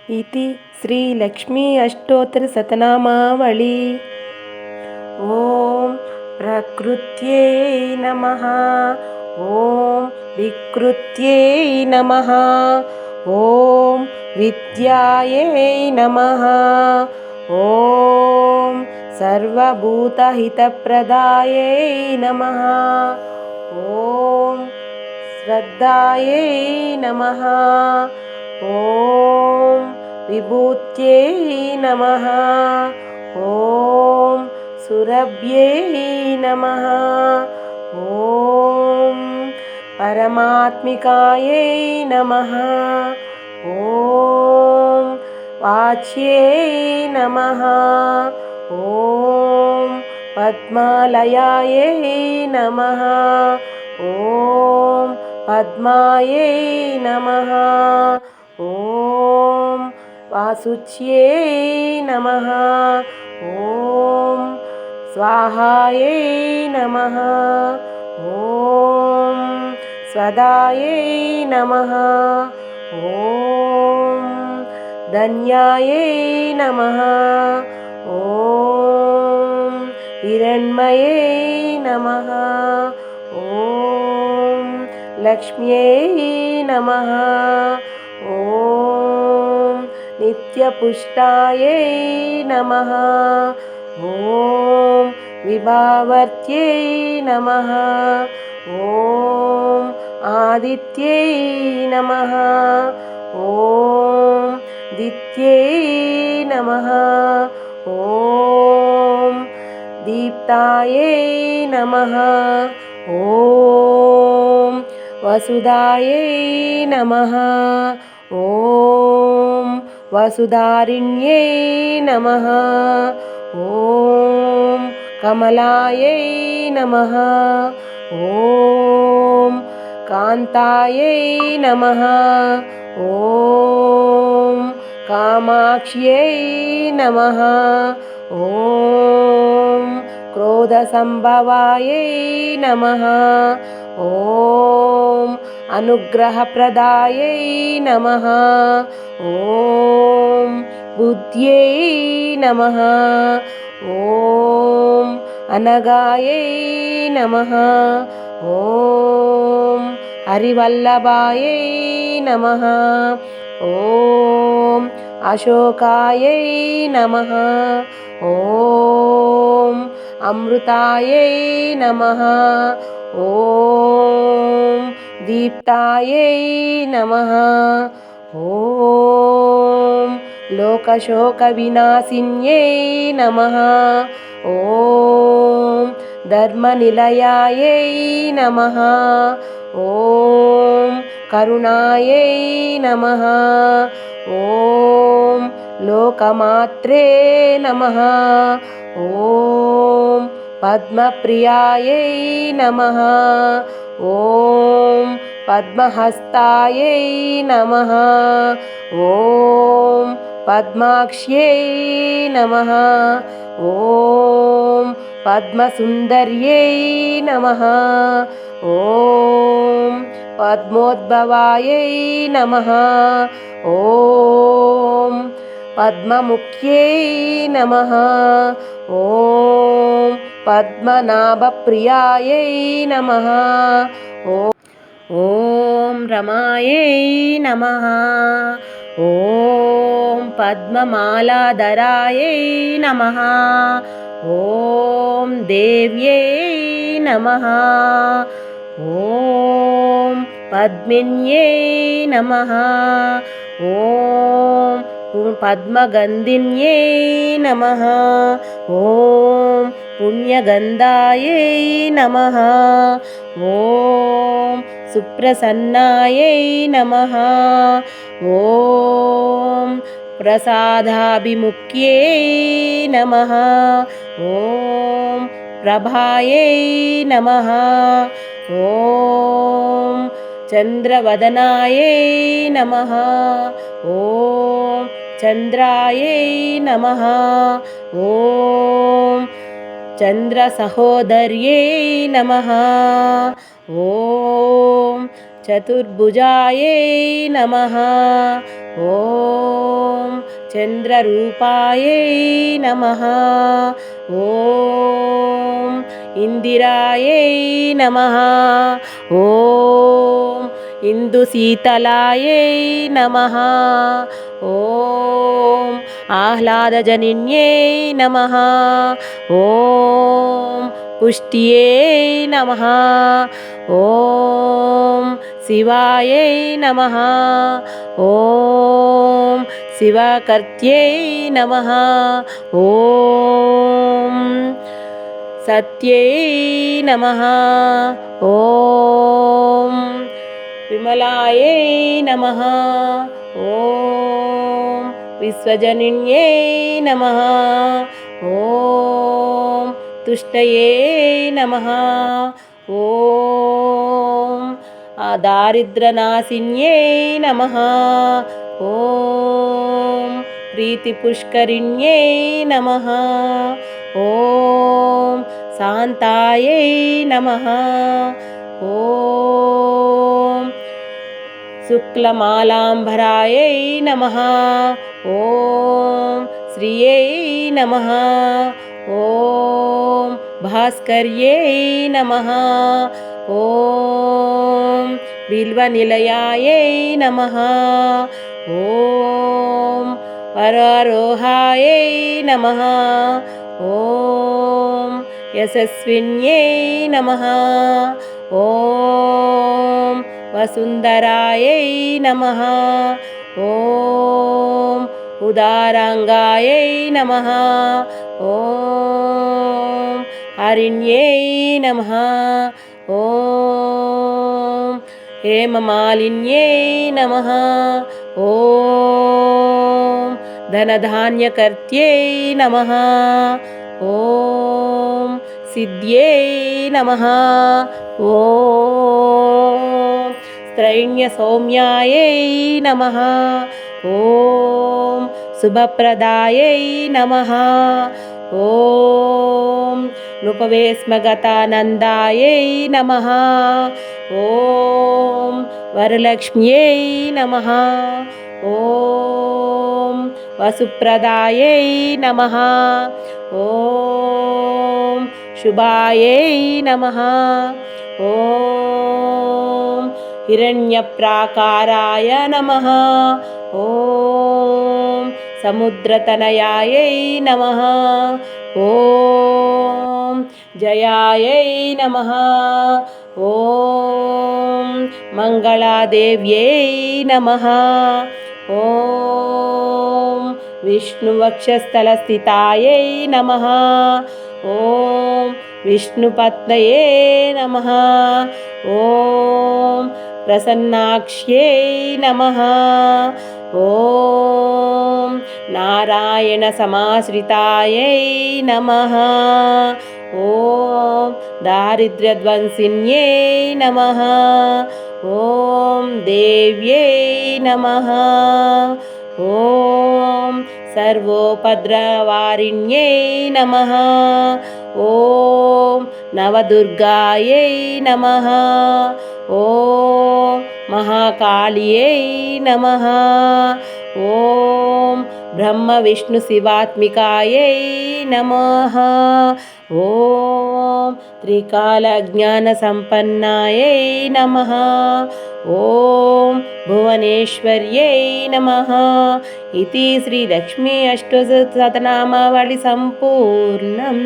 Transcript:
इति श्रीलक्ष्मी अष्टोत्तरशतनामावळी। ॐ प्रकृत्यै नमः। ॐ विकृत्यै नमः। ॐ विद्यायै नमः। ॐ सर्वभूतहितप्रदायै नमः। ॐ श्रद्धायै नमः। ॐ विभूत्यै नमः। ॐ सुरभ्यै नमः। ॐ परमात्मिकायै नमः। ॐ वाच्यै नमः। ॐ पद्मालयायै नमः। ॐ पद्मायै नमः। ॐ वासुच्यै नमः। ॐ स्वाहायै नमः। ॐ स्वदायै नमः। ॐ धन्यायै नमः। ॐ हिरण्मयै नमः। ॐ लक्ष्म्यै नमः। ॐ नित्यपुष्टायै नमः। ॐ विभावर्त्यै नमः। ॐ आदित्यै नमः। ॐ दित्यै नमः। ॐ दीप्तायै नमः। ॐ वसुधायै नमः। ॐ वसुधारिण्यै नमः। ॐ कमलायै नमः। ॐ कान्तायै नमः। ॐ कामाक्ष्यै नमः। ॐ क्रोधसम्भवायै नमः। ॐ अनुग्रहप्रदायै नमः। ॐ बुद्ध्यै नमः। ॐ अनगायै नमः। ॐ हरिवल्लभायै नमः। ॐ अशोकायै नमः। ॐ अमृतायै नमः। ॐ दीप्तायै नमः। ॐ लोकशोकविनाशिन्यै नमः। ॐ धर्मनिलयायै नमः। ॐ करुणायै नमः। ॐ लोकमात्रे नमः। ॐ पद्मप्रियायै नमः। ॐ पद्महस्तायै नमः। ॐ पद्माक्ष्यै नमः। ॐ पद्मसुन्दर्यै नमः। ॐ पद्मोद्भवायै नमः। ॐ पद्ममुख्यै नमः। ॐ पद्मनाभप्रियायै नमः। ॐ रमायै नमः। ॐ पद्ममालाधरायै नमः। ॐ देव्यै नमः। ॐ पद्मिन्यै नमः। ॐ पद्मगन्धिन्यै नमः। ॐ पुण्यगन्धायै नमः। ॐ सुप्रसन्नायै नमः। ॐ प्रसादाभिमुख्यै नमः। ॐ प्रभायै नमः। ॐ चन्द्रवदनायै नमः। ॐ चन्द्रायै नमः। ॐ चन्द्रसहोदर्यै नमः। ॐ चतुर्भुजायै नमः। ॐ चन्द्ररूपायै नमः। ॐ इन्दिरायै नमः। ॐ इन्दुशीतलायै नमः। ॐ आह्लादजनिन्यै नमः। ॐ पुष्ट्यै नमः। ॐ शिवायै नमः। ॐ शिवकर्त्यै नमः। ॐ सत्यै नमः। ॐ विमलायै नमः। ॐ विश्वजनिन्यै नमः। ॐ तुष्टये नमः। ॐ दारिद्र्यनाशिन्यै नमः। ॐ प्रीतिपुष्करिण्यै नमः। ॐ शान्तायै नमः। ॐ शुक्लमालाम्बरायै नमः। ॐ श्रियै नमः। ॐ भास्कर्यै नमः। ॐ बिल्वनिलयायै नमः। ॐ वरारोहायै नमः। ॐ यशस्विन्यै नमः। ॐ वसुन्धरायै नमः। ॐ उदाराङ्गायै नमः। ॐ हरिण्यै नमः। ॐ हेममालिन्यै नमः। ॐ धनधान्यकर्त्यै नमः। ॐ सिद्ध्यै नमः। ॐ स्त्रैण्यसौम्यायै नमः। ॐ शुभप्रदायै नमः। ॐ नृपवेश्मगतानन्दायै नमः। ॐ वरलक्ष्म्यै नमः। ॐ वसुप्रदायै नमः। ॐ शुभायै नमः। ॐ हिरण्यप्राकाराय नमः। ॐ समुद्रतनयायै नमः। ॐ जयायै नमः। ॐ मङ्गलादेव्यै नमः। ॐ विष्णुवक्षस्थलस्थितायै नमः। ॐ विष्णुपत्न्यै नमः। ॐ प्रसन्नाक्ष्यै नमः। ॐ नारायणसमाश्रितायै नमः। ॐ दारिद्र्यध्वंसिन्यै नमः। ॐ देव्यै नमः। ॐ सर्वोपद्रवारिण्यै नमः। ॐ नवदुर्गायै नमः। ॐ महाकाल्यै नमः। ॐ ब्रह्मविष्णुशिवात्मिकायै नमः। ॐ त्रिकालज्ञानसम्पन्नायै नमः। ॐ भुवनेश्वर्यै नमः। इति श्रीलक्ष्मी अष्टोत्तरशतनामावली सम्पूर्णम्।